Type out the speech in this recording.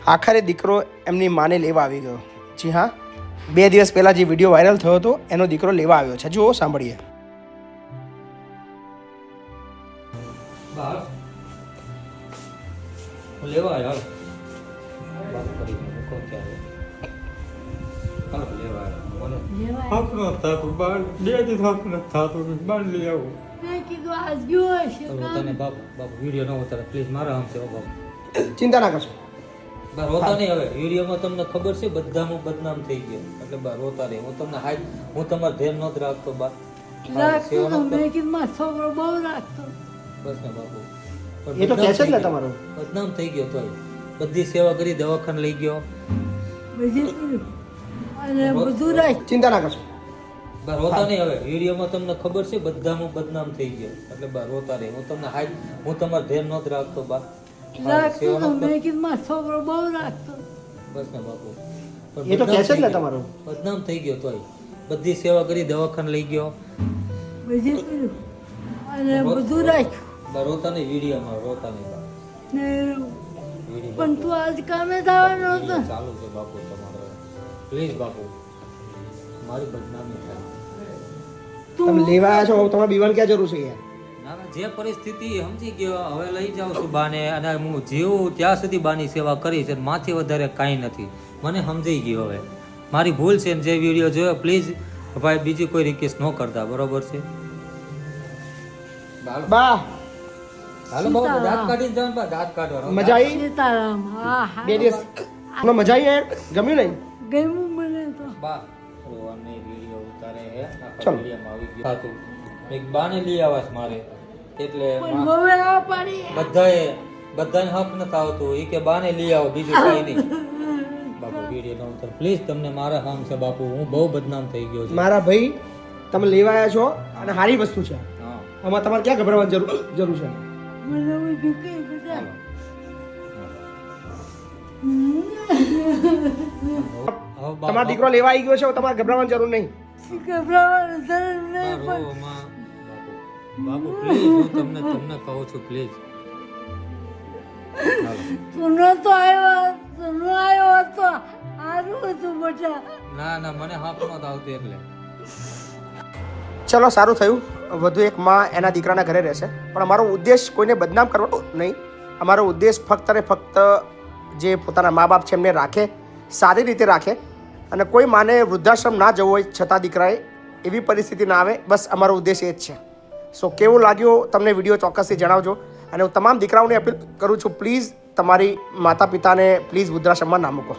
આખરે દીકરો એમની માને લેવા આવી ગયો. જી હા, 2 દિવસ પહેલાં જે વિડીયો વાયરલ થયો હતો એનો દીકરો લેવા આવ્યો છે. જુઓ, સાંભળીએ. લેવા આવ્યો વાત કરી મૂકો ત્યારે હાલો લેવા આવ્યો હક ન થાતું બાર 2 દિવસ હક ન થાતું બાર લઈ આવું મેં કીધું આજ ગયો હશે તને બાપુ વિડીયો ન ઉતારે પ્લીઝ મારા આમ છે બાપુ. ચિંતા ના કરશો. બા રોતા નહીં. હવે વિડીયોમાં તમને ખબર છે બધામાં બદનામ થઈ ગયો એટલે બા રોતા નહીં. હું તમને હાઈ હું તમારું ધ્યાન નહોતો રાખતો બા. રાખતો તો મેં કીધું મારો છોકરો બહુ રાખતો. બસ ને બાપુ એ તો કહે છે જ ને તમારું. બદનામ થઈ ગયો તોય બધી સેવા કરી દવાખાને લઈ ગયો બધી કર્યું અને બધું રાખ. ચિંતા ના કરશો. બા રોતા નહીં. હવે વિડીયોમાં તમને ખબર છે બધામાં બદનામ થઈ ગયો એટલે બા રોતા નહીં. હું તમને હાઈ હું તમારું ધ્યાન નહોતો રાખતો બા. રાખતો તો મેં કીધું મારો છોકરો બહુ રાખતો. બસ ને બાપુ એ તો કહે છે જ ને તમારું. બદનામ થઈ ગયો તોય બધી સેવા કરી દવાખાને લઈ ગયો બધી કર્યું અને બધું રાખ્યું. બા રોતા નહીં. વિડીયોમાં રોતા નહીં બા. ને વિડીયો પણ તું આજ કામે જવાનો હતો. ચાલુ છે બાપુ તમારો પ્લીઝ બાપુ મારી બદનામી થાય. તમે લેવા આવ્યા છો, હવે તમારે બીવાનું ક્યાં જરૂર છે યાર? ના ના જે પરિસ્થિતિ સમજી ગયો હવે લઈ જાઉં છું બાને અને હું જીવું ત્યાં સુધી બાની સેવા કરીશ અને માથી વધારે કાંઈ નથી. મને સમજાઈ ગયું હવે મારી ભૂલ છે ને જે વિડીયો જોયો પ્લીઝ ભાઈ બીજી કોઈ રિક્વેસ્ટ ન કરતા બરોબર છે. બા હાલો બાબુ દાંત કાઢીને જવાનું બા દાંત કાઢવાનો મજા આવી? સીતારામ. હા 2 દિવસ તમને મજા આવી યાર? ગમ્યું નહીં? ગમ્યું મને તો. બા રોવાની વિડીયો ઉતારે હે આખા ચલો. વિડીયોમાં આવી ગયું હતું એક બાને લઈ આવાસ મારે એટલે પણ હવે આ પાડી બધાને હક નથી આવતું એ કે બાને લઈ આવો બીજું કઈ નહીં. બાપુ વિડીયો ન ઉતાર પ્લીઝ તમને મારા કામ છે બાપુ હું બહુ બદનામ થઈ ગયો છું. મારા ભાઈ, તમે લેવા આવ્યા છો અને સારી વસ્તુ છે. હા આમાં તમારે ક્યાં ગભરાવાની જરૂર છે? મને હવે ઝૂકી બધા. હાલો. હવે તમારો દીકરો લેવા આવી ગયો છે, હવે તમારે ગભરાવાની જરૂર નહીં. ગભરાવાનું જરૂર નહીં બાપુ બાપુ પ્લીઝ હું તમને કહું છું પ્લીઝ. તું નતો આવ્યો તો સારું હતું બેટા. ના ના મને હાફ નહોતું આવતું એટલે ચલો, સારું થયું. વધુ એક માં એના દીકરાના ઘરે રહેશે. પણ અમારો ઉદ્દેશ કોઈને બદનામ કરવાનો નહીં. અમારો ઉદ્દેશ ફક્ત ને ફક્ત જે પોતાના મા બાપ છે એમને રાખે, સારી રીતે રાખે અને કોઈ માને વૃદ્ધાશ્રમ ના જવું હોય છતાં દીકરાએ એવી પરિસ્થિતિ ના આવે. બસ અમારો ઉદ્દેશ એ જ છે. સો કેવું લાગ્યો તમને વિડીયો ચોક્કસથી જણાવજો. અને હું તમામ દીકરાઓને અપીલ કરું છું, પ્લીઝ તમારી માતા પિતાને પ્લીઝ વૃદ્ધાશ્રમમાં ના મૂકો.